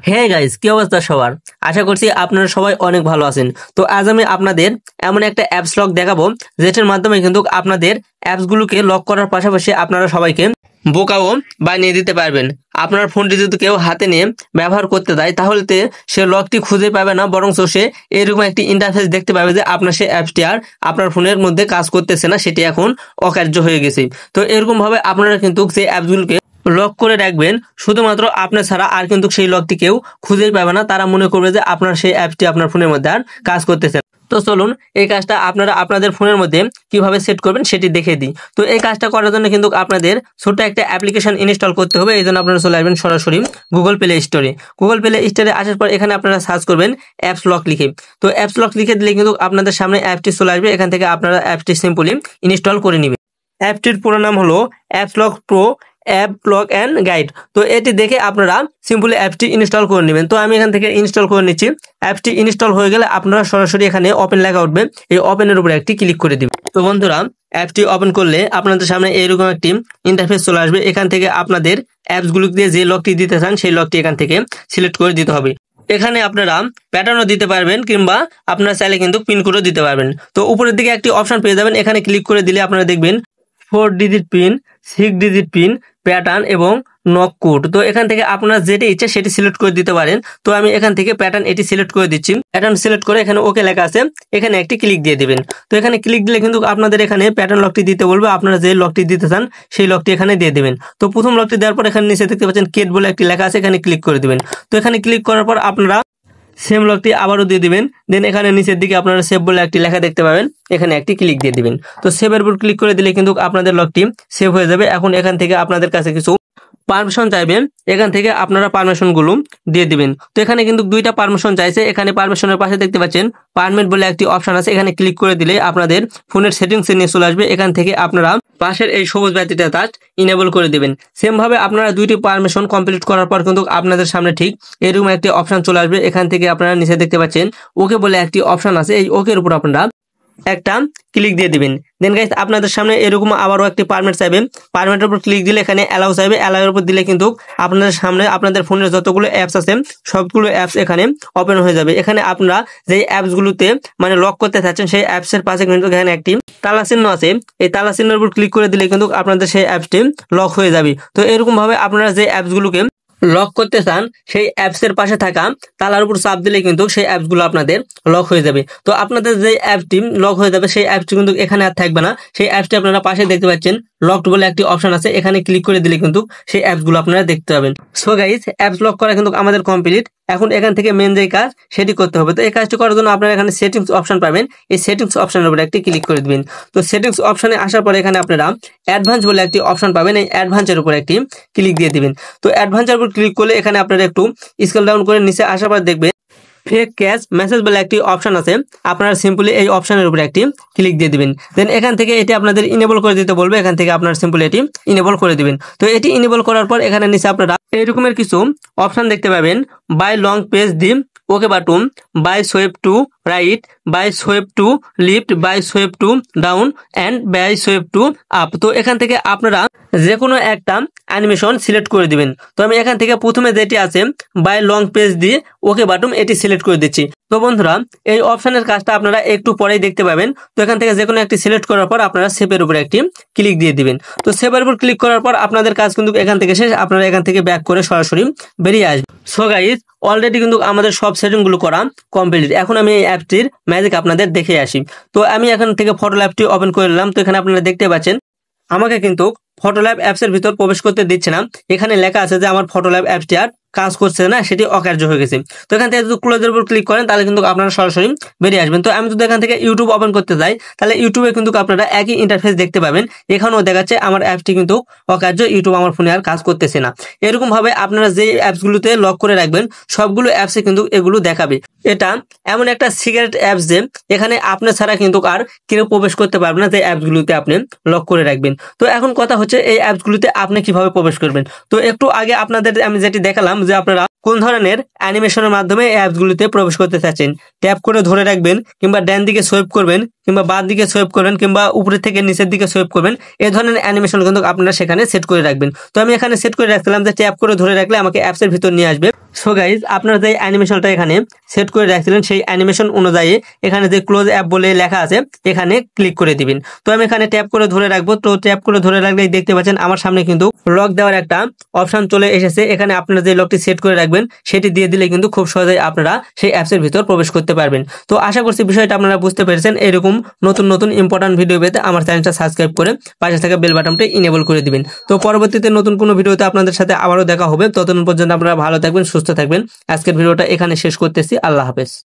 Hey guys, কি অবস্থা সবার? আশা করছি আপনারা সবাই অনেক ভালো আছেন। তো আজ আমি আপনাদের এমন একটা অ্যাপস লক দেখাবো, যেটার মাধ্যমে কিন্তু আপনাদের অ্যাপসগুলোকে লক করার পাশাপাশি আপনারা সবাইকে বোকাও বানিয়ে দিতে পারবেন। আপনার ফোনটি যদি কেউ হাতে নিয়ে ব্যবহার করতে দেয়, তাহলে সে লকটি খুঁজে পাবে না, বরং সে এরকম একটি ইন্টারফেস দেখতে পাবে যে আপনার সেই অ্যাপসটি আর আপনার ফোনের মধ্যে কাজ করতেছে না, সেটি এখন অকার্য হয়ে গেছে। তো এরকম ভাবে আপনারা কিন্তু সেই অ্যাপসগুলোকে লক করে রাখবেন। শুধুমাত্র আপনার ছাড়া আর কিন্তু সেই লকটি কেউ খুঁজেই পাবে না। তারা মনে করবে যে আপনার সেই অ্যাপটি আপনার ফোনের মধ্যে আর কাজ করতেছে না। তো চলুন এই কাজটা আপনারা আপনাদের ফোনের মধ্যে কিভাবে সেট করবেন সেটি দেখে দিই। তো এই কাজটা করার জন্য কিন্তু আপনাদের ছোট্ট একটা অ্যাপ্লিকেশন ইনস্টল করতে হবে। এই জন্য আপনারা চলে আসবেন সরাসরি গুগল প্লে স্টোরে। গুগল প্লে স্টোরে আসার পর এখানে আপনারা সার্চ করবেন অ্যাপস লক লিখে। তো অ্যাপস লক লিখে দিলে কিন্তু আপনাদের সামনে অ্যাপটি চলে আসবে। এখান থেকে আপনারা অ্যাপটি সিম্পলি ইনস্টল করে নেবেন। অ্যাপটির পুরো নাম হলো apps lock pro app lock and guide. তো এটি দেখে আপনারা সিম্পলি অ্যাপটি ইনস্টল করে নেবেন। তো আমি এখান থেকে ইনস্টল করে নিচ্ছি। অ্যাপটি ইনস্টল হয়ে গেলে আপনারা সরাসরি এখানে ওপেন লেখা উঠবে, এই ওপেনের উপরে একটি ক্লিক করে দিবেন। তো বন্ধুরা, অ্যাপটি ওপেন করলে আপনাদের সামনে এরকম একটি ইন্টারফেস চলে আসবে। এখান থেকে আপনাদের অ্যাপসগুলো দিয়ে যে লকটি দিতে চান সেই লকটি এখান থেকে সিলেক্ট করে দিতে হবে। এখানে আপনারা প্যাটার্নও দিতে পারবেন, কিংবা আপনারা চাইলে কিন্তু পিন কোডও দিতে পারবেন। তো উপরের দিকে একটি অপশন পেয়ে যাবেন, এখানে ক্লিক করে দিলে আপনারা দেখবেন 4 digit pin, 6 digit pin, pattern এবং নক কোড। তো এখান থেকে আপনার যেটি ইচ্ছে সেটি সিলেক্ট করে দিতে পারেন। তো আমি এখান থেকে প্যাটার্ন এটি সিলেক্ট করে দিচ্ছি। প্যাটার্ন সিলেক্ট করে এখানে ওকে লেখা আছে, এখানে একটি ক্লিক দিয়ে দিবেন। তো এখানে ক্লিক দিলে কিন্তু আপনাদের এখানে প্যাটার্ন লকটি দিতে বলবে। আপনারা যে লকটি দিতে চান সেই লকটি এখানে দিয়ে দেবেন। তো প্রথম লকটি দেওয়ার পর এখানে নিচে দেখতে পাচ্ছেন কেট বলে একটি লেখা আছে, এখানে ক্লিক করে দিবেন। তো এখানে ক্লিক করার পর আপনারা সেম লকটি আবারও দিয়ে দিবেন। দেন এখানে নিচের দিকে আপনারা সেভ বলে একটি লেখা দেখতে পাবেন, এখানে একটি ক্লিক দিয়ে দিবেন। তো সেভের উপর ক্লিক করে দিলে কিন্তু আপনাদের লকটি সেভ হয়ে যাবে। এখন এখান থেকে আপনাদের কাছে কিছু পারমিশন চাইবেন, এখান থেকে আপনারা পারমিশন গুলো দিয়ে দিবেন। তো এখানে কিন্তু দুইটা পারমিশন চাইছে। এখানে পারমিশনের পাশে দেখতে পাচ্ছেন পারমিট বলে একটি অপশন আছে, এখানে ক্লিক করে দিলে আপনাদের ফোনের সেটিংসে নিয়ে চলে আসবে। এখান থেকে আপনারা পাশের এই সবুজ বাতিটা টাচ ইনেবল করে দিবেন। সেম ভাবে আপনারা দুইটি পারমিশন কমপ্লিট করার পর কিন্তু আপনাদের সামনে ঠিক এরকম একটি অপশন চলে আসবে। এখান থেকে আপনারা নিচে দেখতে পাচ্ছেন ওকে বলে একটি অপশন আছে, এই ওকের উপর আপনারা একটা ক্লিক দিয়ে দিবেন। দেন গাইস আপনাদের সামনে এরকম আবারও একটি পারমিট চাইবে, পারমিটের উপর ক্লিক দিলে এখানে অ্যালাউ চাইবে, অ্যালাউর উপর দিলে কিন্তু আপনাদের সামনে আপনাদের ফোনের যতগুলো অ্যাপস আছে সবগুলো অ্যাপস এখানে ওপেন হয়ে যাবে। এখানে আপনারা যেই অ্যাপসগুলোতে মানে লক করতে চাচ্ছেন সেই অ্যাপসের পাশে কিন্তু এখানে একটি তালা চিহ্ন আছে, এই তালা চিহ্নের উপর ক্লিক করে দিলে কিন্তু আপনাদের সেই অ্যাপসটি লক হয়ে যাবে। তো এরকম ভাবে আপনারা যে অ্যাপসগুলোকে লক করতে চান সেই অ্যাপসের পাশে থাকা তালার উপর চাপ দিলে কিন্তু সেই অ্যাপসগুলো আপনাদের লক হয়ে যাবে। তো আপনাদের যে অ্যাপটি লক হয়ে যাবে সেই অ্যাপটি কিন্তু এখানে আর থাকবে না। সেই অ্যাপটি আপনারা পাশে দেখতে পাচ্ছেন লকড বলে একটি অপশন আছে, এখানে ক্লিক করে দিলে কিন্তু সেই অ্যাপসগুলো আপনারা দেখতে পাবেন। সো গাইস, অ্যাপস লক করা কিন্তু আমাদের কমপ্লিট। এখন এখান থেকে মেন যে কাজ সেটি করতে হবে। তো এই কাজটি করার জন্য আপনারা এখানে সেটিংস অপশন পাবেন, এই সেটিংস অপশনের উপর একটি ক্লিক করে দিবেন। তো সেটিংস অপশনে আসার পরে এখানে আপনারা অ্যাডভান্স বলে একটি অপশন পাবেন, এই অ্যাডভান্সের উপর একটি ক্লিক দিয়ে দিবেন। তো অ্যাডভান্সের উপর ক্লিক করলে এখানে আপনারা একটু স্ক্রল ডাউন করে নিচে আসার পর দেখবেন ফেক ক্যাশ মেসেজ বলে একটি অপশন আছে, আপনারা সিম্পলি এই অপশনের উপরে একটি ক্লিক দিয়ে দিবেন। দেন এখান থেকে এটি আপনাদের ইনেবল করে দিতে বলবে, এখান থেকে আপনারা সিম্পলি এটি ইনেবল করে দিবেন। তো এটি ইনেবল করার পর এখানে নিচে আপনারা এই রকমের কিছু অপশন দেখতে পাবেন, by long page the OK button, by swipe to right, by swipe to left, by swipe to down and by swipe to up. তো এখান থেকে আপনারা যে কোনো একটা অ্যানিমেশন সিলেক্ট করে দিবেন। তো আমি এখান থেকে প্রথমে যেটি আছে বাই লং পেজ দিয়ে ওকে বাটন এটি সিলেক্ট করে দিচ্ছি। তো বন্ধুরা, এই অপশনের কাজটা আপনারা একটু পরেই দেখতে পাবেন। তো এখান থেকে যে কোনো একটি সিলেক্ট করার পর আপনারা সেভের উপরে একটি ক্লিক দিয়ে দিবেন। তো সেভের উপর ক্লিক করার পর আপনাদের কাজ কিন্তু এখান থেকে শেষ, আপনারা এখান থেকে ব্যাক করে সরাসরি বেরিয়ে আসবেন। সো গাইস, অলরেডি কিন্তু আমাদের সব সেটিংগুলো করা কমপ্লিট। এখন আমি এই অ্যাপটির ম্যাজিক আপনাদের দেখে আসি। তো আমি এখান থেকে ফটো ল্যাবটি ওপেন করে নিলাম। তো এখানে আপনারা দেখতে পাচ্ছেন আমাকে কিন্তু ফটো ল্যাব অ্যাপসের ভিতর প্রবেশ করতে দিচ্ছে না। এখানে লেখা আছে যে আমার ফটো ল্যাব অ্যাপসটি আর কাজ করছে না, সেটি অকার্য হয়ে গেছে। তো এখান থেকে যদি ক্লোজের উপর ক্লিক করেন তাহলে কিন্তু আপনারা সরাসরি বেরিয়ে আসবেন। তো আমি যদি এখান থেকে ইউটিউব ওপেন করতে যাই তাহলে ইউটিউবে কিন্তু আপনারা একই ইন্টারফেস দেখতে পাবেন। এখানেও দেখাচ্ছে আমার অ্যাপটি কিন্তু অকার্য, ইউটিউব আমার ফোনে আর কাজ করতেছে না। এরকম ভাবে আপনারা যে অ্যাপসগুলোতে লক করে রাখবেন সবগুলো অ্যাপসে কিন্তু এগুলো দেখাবে। এটা এমন একটা সিক্রেট অ্যাপস যে এখানে আপনার ছাড়া কিন্তু আর কেউ প্রবেশ করতে পারবে না, যে অ্যাপসগুলোতে আপনি লক করে রাখবেন। তো এখন কথা হচ্ছে এই অ্যাপসগুলোতে আপনি কিভাবে প্রবেশ করবেন। তো একটু আগে আপনাদের আমি যেটি দেখালাম যে আপনারা কোন ধরনের অ্যানিমেশনের মাধ্যমে অ্যাপসগুলিতে প্রবেশ করতে চাচ্ছেন। ট্যাপ করে ধরে রাখবেন, কিংবা ডান দিকে সোয়েপ করবেন, কিংবা বাঁ দিকে সোয়েপ করবেন, কিংবা উপরের থেকে নিচের দিকে সোয়েপ করবেন। এই ধরনের অ্যানিমেশন কিন্তু আপনারা সেখানে সেট করে রাখবেন। তো আমি এখানে সেট করে রাখলাম যে ট্যাপ করে ধরে রাখলে আমাকে অ্যাপসের ভিতর নিয়ে আসবে। সো গাইজ, আপনারা যে অ্যানিমেশনটা এখানে সেট করে রাখছিলেন সেই অ্যানিমেশন অনুযায়ী এখানে যে ক্লোজ অ্যাপ বলে লেখা আছে এখানে ক্লিক করে দিবেন। তো আমি এখানে ট্যাপ করে ধরে রাখবো। তো ট্যাপ করে ধরে রাখলেই দেখতে পাচ্ছেন আমার সামনে কিন্তু লক দেওয়ার একটা অপশন চলে এসেছে। এখানে আপনারা যে লকটি সেট করে রাখবেন সেটি দিয়ে দিলে কিন্তু খুব সহজেই আপনারা সেই অ্যাপসের ভিতর প্রবেশ করতে পারবেন। তো আশা করছি বিষয়টা আপনারা বুঝতে পেরেছেন। এরকম নতুন নতুন ইম্পর্টেন্ট ভিডিও পেতে আমার চ্যানেলটা সাবস্ক্রাইব করে পাশে থাকা বেল বাটনটি ইনেবল করে দিবেন। তো পরবর্তীতে নতুন কোনো ভিডিওতে আপনাদের সাথে আবারও দেখা হবে। ততক্ষণ পর্যন্ত আপনারা ভালো থাকবেন, সুস্থ থাকবেন। আজকের ভিডিওটা এখানে শেষ করতেছি। আল্লাহ হাফেজ।